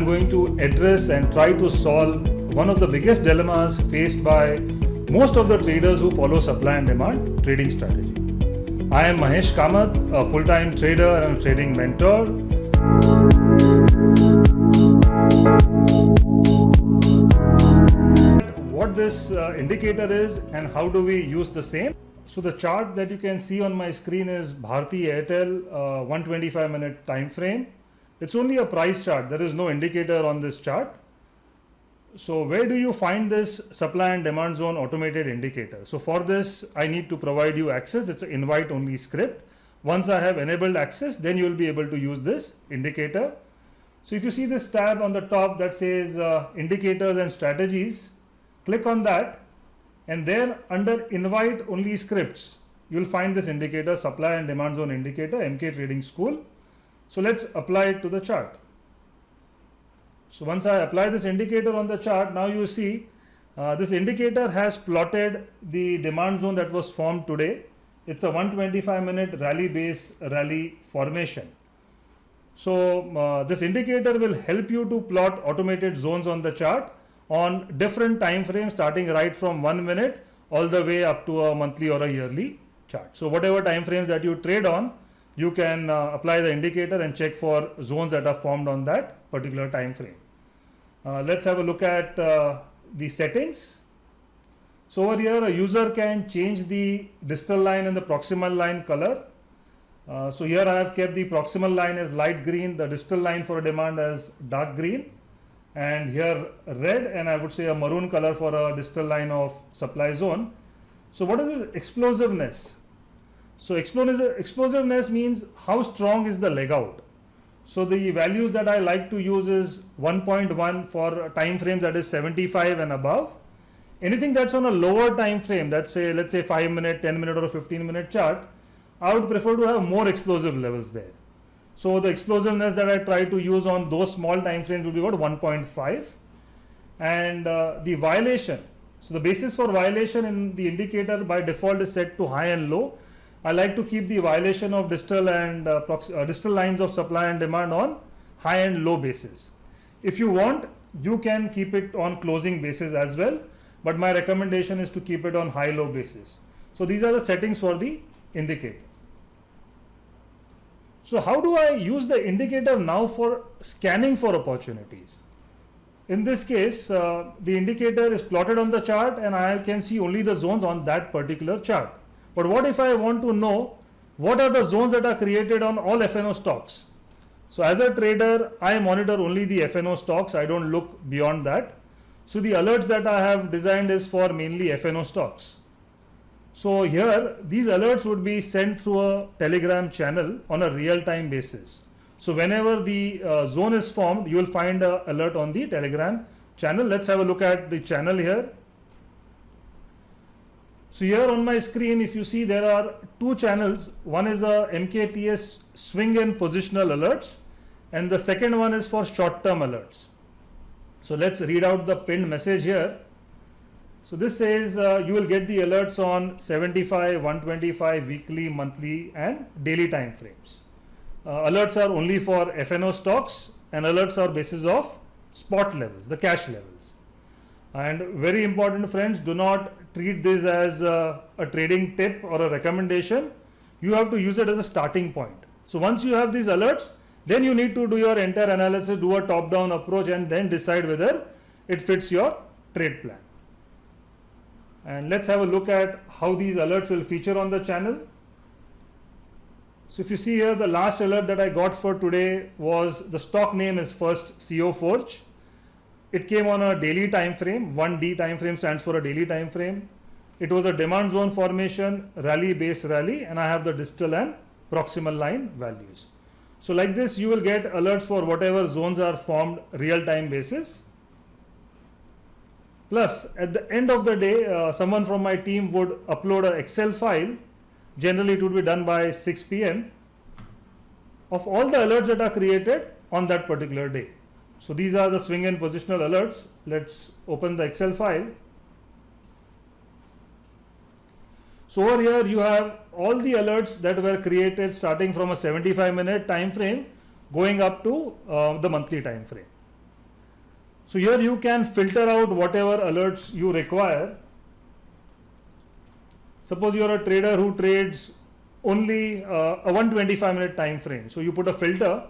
going to address and try to solve one of the biggest dilemmas faced by most of the traders who follow supply and demand trading strategy. I am Mahesh Kamath, a full-time trader and trading mentor. What this indicator is and how do we use the same. So the chart that you can see on my screen is Bharti Airtel 125-minute time frame. It's only a price chart. There is no indicator on this chart. So where do you find this supply and demand zone automated indicator? So for this, I need to provide you access. It's an invite only script. Once I have enabled access, then you will be able to use this indicator. So if you see this tab on the top that says indicators and strategies, click on that, and there under invite only scripts, you'll find this indicator, supply and demand zone indicator, MK Trading School. So let's apply it to the chart. So once I apply this indicator on the chart, now you see this indicator has plotted the demand zone that was formed today. It's a 125-minute rally base rally formation. So this indicator will help you to plot automated zones on the chart on different time frames, starting right from 1 minute all the way up to a monthly or a yearly chart. So whatever time frames that you trade on, you can apply the indicator and check for zones that are formed on that particular time frame. Let's have a look at the settings. So over here, a user can change the distal line and the proximal line color. So here I have kept the proximal line as light green, the distal line for demand as dark green, and here red, and I would say a maroon color for a distal line of supply zone. So what is this explosiveness? So explosiveness means how strong is the leg out. So the values that I like to use is 1.1 for time frames that is 75 and above. Anything that's on a lower time frame, let's say 5 minute, 10 minute or a 15-minute chart, I would prefer to have more explosive levels there. So the explosiveness that I try to use on those small time frames would be about 1.5. And the violation, so the basis for violation in the indicator by default is set to high and low. I like to keep the violation of distal and distal lines of supply and demand on high and low basis. If you want, you can keep it on closing basis as well, but my recommendation is to keep it on high-low basis. So these are the settings for the indicator. So how do I use the indicator now for scanning for opportunities? In this case, the indicator is plotted on the chart and I can see only the zones on that particular chart. But what if I want to know what are the zones that are created on all FNO stocks? So as a trader, I monitor only the FNO stocks. I don't look beyond that. So the alerts that I have designed is for mainly FNO stocks. So here, these alerts would be sent through a Telegram channel on a real-time basis. So whenever the zone is formed, you will find an alert on the Telegram channel. Let's have a look at the channel here. So here on my screen, if you see, there are two channels. One is a MKTS swing and positional alerts, and the second one is for short-term alerts. So let's read out the pinned message here. So this says you will get the alerts on 75, 125, weekly, monthly and daily time frames. Alerts are only for FNO stocks and alerts are basis of spot levels, the cash levels. And very important friends, do not treat this as a trading tip or a recommendation. You have to use it as a starting point. So once you have these alerts, then you need to do your entire analysis, do a top-down approach and then decide whether it fits your trade plan. And let's have a look at how these alerts will feature on the channel. So if you see here, the last alert that I got for today was the stock name is first CO Forge. It came on a daily time frame. 1D time frame stands for a daily time frame. It was a demand zone formation, rally base rally, and I have the distal and proximal line values. So like this, you will get alerts for whatever zones are formed real-time basis. Plus, at the end of the day, someone from my team would upload an Excel file. Generally, it would be done by 6 p.m. of all the alerts that are created on that particular day. So these are the swing and positional alerts. Let's open the Excel file. So over here you have all the alerts that were created starting from a 75-minute time frame going up to the monthly time frame. So here you can filter out whatever alerts you require. Suppose you are a trader who trades only a 125-minute time frame. So you put a filter.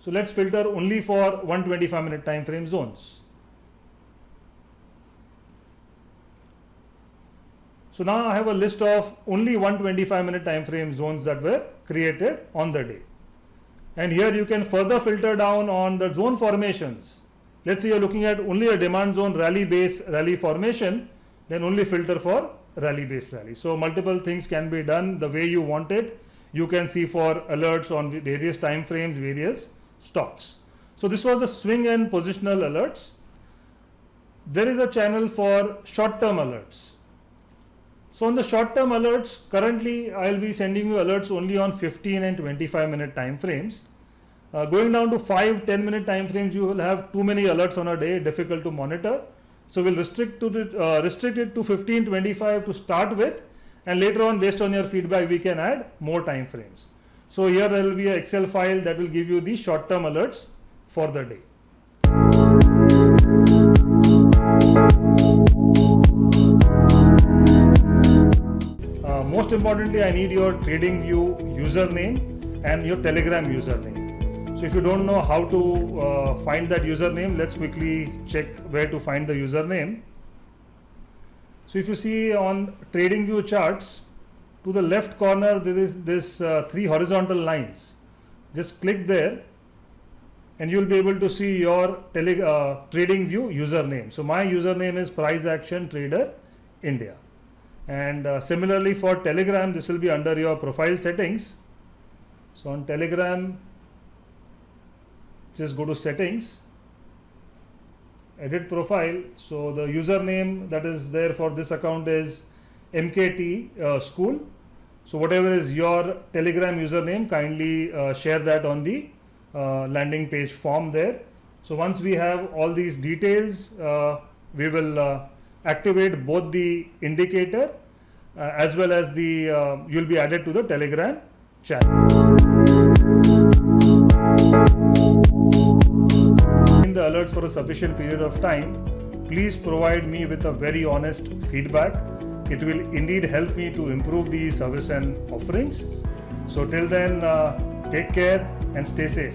So let's filter only for 125-minute time frame zones. So now I have a list of only 125-minute time frame zones that were created on the day. And here you can further filter down on the zone formations. Let's say you're looking at only a demand zone rally base rally formation, then only filter for rally based rally. So multiple things can be done the way you want it. You can see for alerts on various time frames, various stocks. So this was the swing and positional alerts. There is a channel for short-term alerts. So on the short-term alerts, currently I'll be sending you alerts only on 15 and 25-minute time frames. Going down to 5-10 minute time frames, you will have too many alerts on a day, difficult to monitor. So we'll restrict it to 15, 25 to start with, and later on, based on your feedback, we can add more time frames. So here there will be an Excel file that will give you the short-term alerts for the day. Most importantly, I need your TradingView username and your Telegram username. So if you don't know how to find that username, let's quickly check where to find the username. So if you see on TradingView charts, to the left corner there is this 3 horizontal lines. Just click there and you will be able to see your TradingView username. So my username is Price Action Trader India. And similarly for Telegram, this will be under your profile settings. So on Telegram, just go to settings, edit profile. So the username that is there for this account is MKT School. So whatever is your Telegram username, kindly share that on the landing page form there. So once we have all these details, we will activate both the indicator as well as the you'll be added to the Telegram channel. In the alerts for a sufficient period of time, please provide me with a very honest feedback. It will indeed help me to improve the service and offerings. So till then, take care and stay safe.